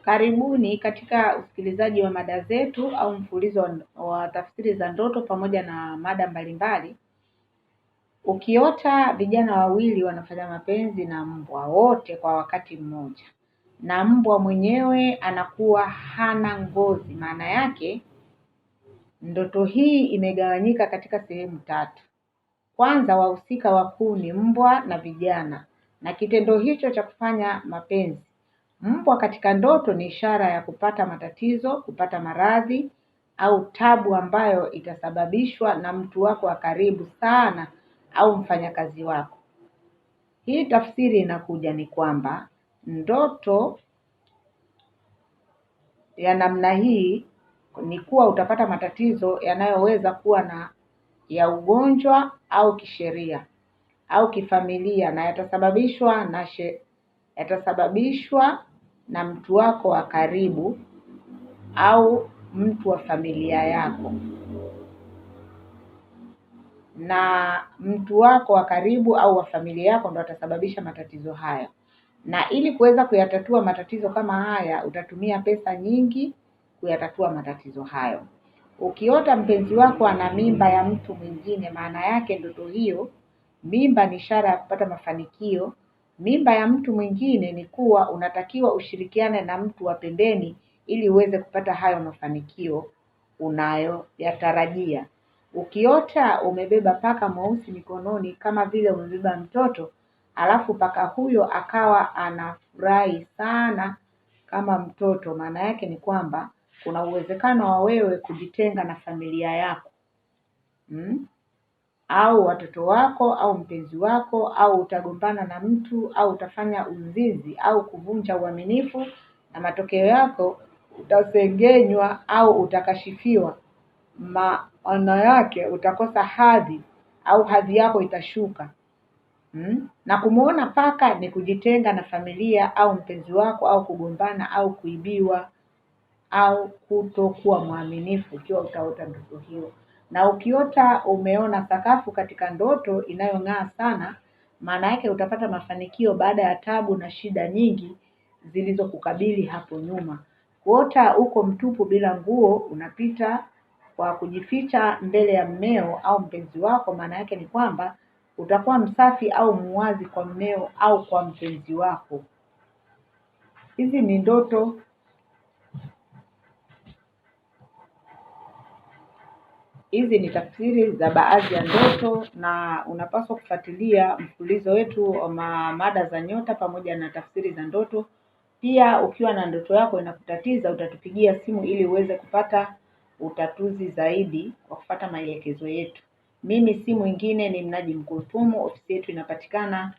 Karibuni katika usikilizaji wa mada zetu au mfululizo wa tafsiri za ndoto pamoja na mada mbalimbali. Ukiota vijana wawili wanafanya mapenzi na mbwa wote kwa wakati mmoja, na mbwa mwenyewe anakuwa hana ngozi, maana yake ndoto hii imegawanyika katika sehemu tatu. Kwanza, wahusika wakuu ni mbwa na vijana, na kitendo hicho cha kufanya mapenzi. Mbwa katika ndoto ni ishara ya kupata matatizo, kupata maradhi au tabu ambayo itasababishwa na mtu wako wa karibu sana au mfanyakazi wako. Hii tafsiri inakuja ni kwamba ndoto ya namna hii ni kuwa utapata matatizo yanayoweza kuwa ya ugonjwa au kisheria au kifamilia, na yatasababishwa na mtu wako wa karibu au mtu wa familia yako. Na mtu wako wa karibu au wa familia yako ndo atasababisha matatizo haya. Na ili kuweza kuyatatua matatizo kama haya, utatumia pesa nyingi kuyatatua matatizo hayo. Ukiota mpenzi wako ana mimba ya mtu mwingine, maana yake ndoto hiyo, mimba ni ishara ya kupata mafanikio. Mimba ya mtu mwingine ni kuwa unatakiwa ushirikiane na mtu wa pembeni ili uweze kupata hayo mafanikio unayoyatarajia. Ukiota umebeba paka mweusi mikononi kama vile umebeba mtoto, alafu paka huyo akawa anafurahi sana kama mtoto, maana yake ni kwamba kuna uwezekano wa wewe kujitenga na familia yako, au watoto wako au mpenzi wako, au utagombana na mtu, au utafanya uzinzi au kuvunja uaminifu, na matokeo yako utasengenywa au utakashifiwa. Maana yake utakosa hadhi au hadhi yako itashuka. Na kumuona paka ni kujitenga na familia au mpenzi wako, au kugombana au kuibiwa au kutokuwa mwaminifu ikiwa utaota ndoto hiyo. Na ukiota umeona sakafu katika ndoto inayong'aa sana, maana yake utapata mafanikio baada ya tabu na shida nyingi zilizokukabili hapo nyuma. Kuota uko mtupu bila nguo, unapita kwa kujificha mbele ya mmeo au mpenzi wako, maana yake ni kwamba utakuwa msafi au muwazi kwa mmeo au kwa mpenzi wako. Hizi ni ndoto. Hizi ni tafsiri za baadhi ya ndoto, na unapaswa kufuatilia mfululizo wetu wa mada za nyota pamoja na tafsiri za ndoto. Pia ukiwa na ndoto yako inakutatiza, utatupigia simu ili uweze kupata utatuzi zaidi kwa kufuata maelekezo yetu. Mimi si mwingine, ni Mnajim Kulthum. Ofisi yetu inapatikana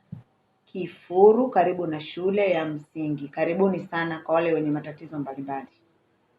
Kifuru, karibu na shule ya msingi. Karibuni sana kwa wale wenye matatizo mbalimbali.